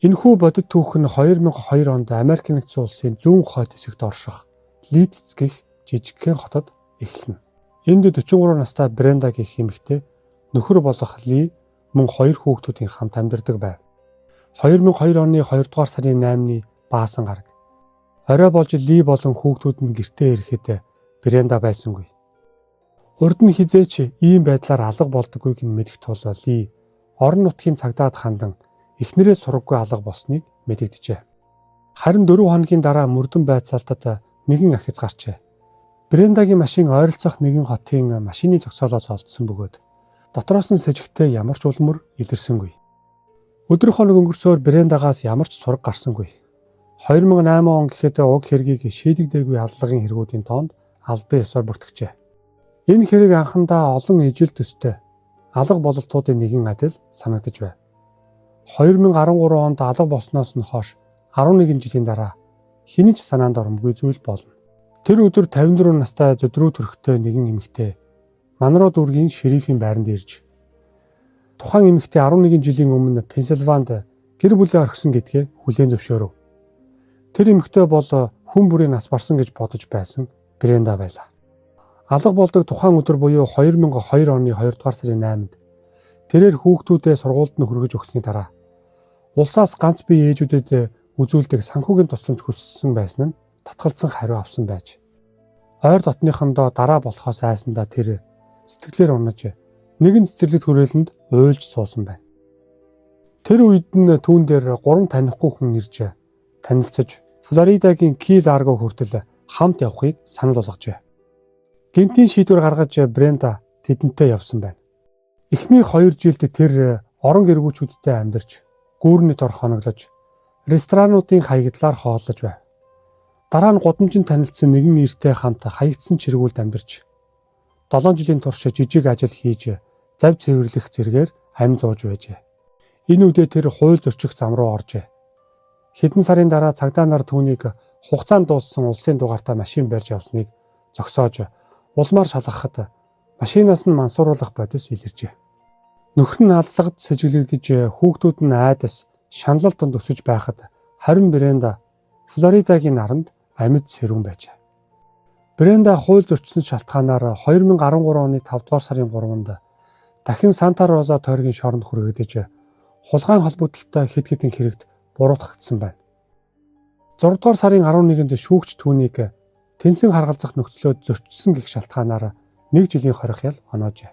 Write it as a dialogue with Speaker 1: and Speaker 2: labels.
Speaker 1: Энэхүү бодит түүх нь 2002 онд Америк нэгдсэн улсын зүүн хойд хэсэгт орших Лидс гэх жижигхэн хотод эхэлнэ. Энд 43 настай Бренда гэх эмэгтэй нөхөр болох Ли мөн 2 хүүхдүүдийн хамт амьдардаг байв. 2002 оны 2 дугаар сарын 8-ны баасан гараг. Орой болж Ли болон хүүхдүүд нь гэртээ ирэхэд Бренда байсангүй. Урд нь хизээч ийм байдлаар алга болдоггүйг нь мэдэх тул Ли орон нутгийн цагдаад хандан эхнэрээ сураггүй алга болсныг мэдэгджээ. Харин 4 хоногийн дараа мөрдөн байцаалтад нэгэн ахиц гарчээ. Брендагийн машин ойролцох нэгэн хотын машины зогсоолоос олдсон бөгөөд дотроос нь сэжигтэй ямар ч улмөр илэрсэнгүй. Өдөр хоног өнгөрсөөр Брендагаас ямар ч сураг гарсангүй. 2008 он гэхэд уг хэргийг шийдэгдээгүй аллагын хэрэгүүдийн тоонд албан ёсоор бүртгэжээ. Энэ хэрэг анхандаа олон ижил төстэй алга бололтуудын нэгэн адил санагдаж байв. 2013 онд алга болсноос нь хойш 11 жилийн дараа хэний ч санаанд оромгүй зүйл болно. Тэр өдөр 54 настай зүдрүү төрхтэй нэгэн эмэгтэй Манро дүүргийн шерифийн байранд ирж тухайн эмэгтэй 11 жилийн өмнө Пенсильванид гэр бүлээ орхисон гэдгээ хүлээн зөвшөөрөв. Тэр эмэгтэй бол хүн бүрийн нас барсан гэж бодож байсан Бренда байлаа. Алга болдог тухайн өдөр буюу 2002 оны 2 дугаар сарын 8-нд тэрээр хүүхдүүдээ сургуульд нь хүргэж өгсөний дараа улсаас ганц бие ээжүүдэд үзүүлдэг санхүүгийн тусламж хүссэн байсан нь татгалзсан хариу авсан байж. Ойр дотныхондоо дараа болохоос айсандаа тэр сэтгэлээр унаж нэгэн цэцэрлэгт хүрээлэнд уйлж суусан байна. Тэр үед нь түүн дээр 3 танихгүй хүн ирж танилцж Флоридагийн Кий-Ларго хүртэл хамт явахыг санал болгожээ. Гэнтийн шийдвэр гаргаж Бренда тэдэнтэй явсан байна. Эхний 2 жилд тэр орон гэргүүчүүдтэй амьдарч, гүүрний дор хоноглож, ресторануудын хаягдлаар хооллож байв. Дараа нь гудамжинд танилцсан нэгэн эртэй хамт хаягдсан чиргүүлд амьдарч 7 жилийн турш жижиг ажил хийж зав цэвэрлэх зэргээр амь зууж байжээ. Энэ үедээ тэр хууль зөрчих зам руу оржээ. Хэдэн сарын дараа цагдаа нар түүнийг хугацаанд дууссан улсын дугаартай машин барьж явсныг зогсоож улмаар шалгахад машинаас нь мансууруулах бодис илэржээ. Нөхөр нь аллагад сэжиглэгдэж хүүхдүүд нь айдас шаналл донд өсөж байхад харин Бренда Флоридагийн наранд амьд сэрүүн байжээ. Бренда хууль зөрчсөн шалтгаанаар 2013 оны 5 дугаар сарын 3-нд дахин Санта Роза тойргийн шоронд хүрэгдэж хулгайн холбогдолтой хэд хэдэн хэрэгт буруутгагдсан байна. 6 дугаар сарын 11-нд шүүгч түүнийг тэнсэн харгалзах нөхцлөөд зөрчсөн гэх шалтгаанаар 1 жилийн хорих ял оноожээ.